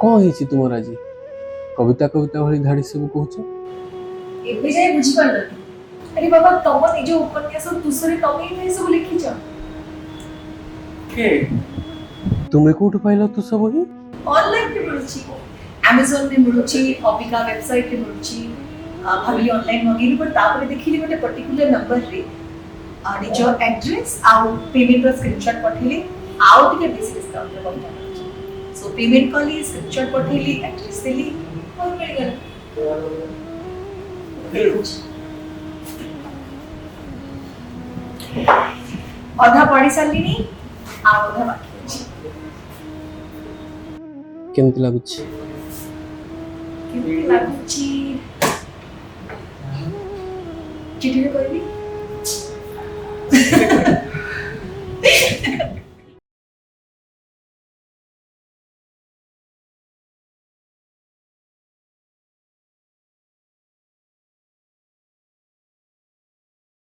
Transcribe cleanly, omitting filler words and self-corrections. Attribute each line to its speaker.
Speaker 1: कौन है तुमर आज कविता कविता भली धाड़ी सब कहूच
Speaker 2: एबे जाय बुझी पारल अरे बाबा तम निज उपन्यास तुसरे तमे ही सब लिखिछ
Speaker 1: के तुम्हें कोठ पाइल तू सब ही
Speaker 2: ऑनलाइन पे मिलुची Amazon पे मिलुची हॉबिका वेबसाइट पे मिलुची भाभी ऑनलाइन मगेली पर तापरे देखिली गोटे पर्टिकुलर नंबर रे निज एड्रेस आउ पेमेंट रो स्क्रीनशॉट पठेली आउ टिके बेसी डिस्काउंट रे बता सो पेमेंट कली स्क्रीनशॉट पठेली एड्रेस देली और मिल गला अधा पढ़ी सारलिनी आ अधा बाकी अछि
Speaker 1: केमति लागुच
Speaker 2: केमति लागुची चिठी रे कहबी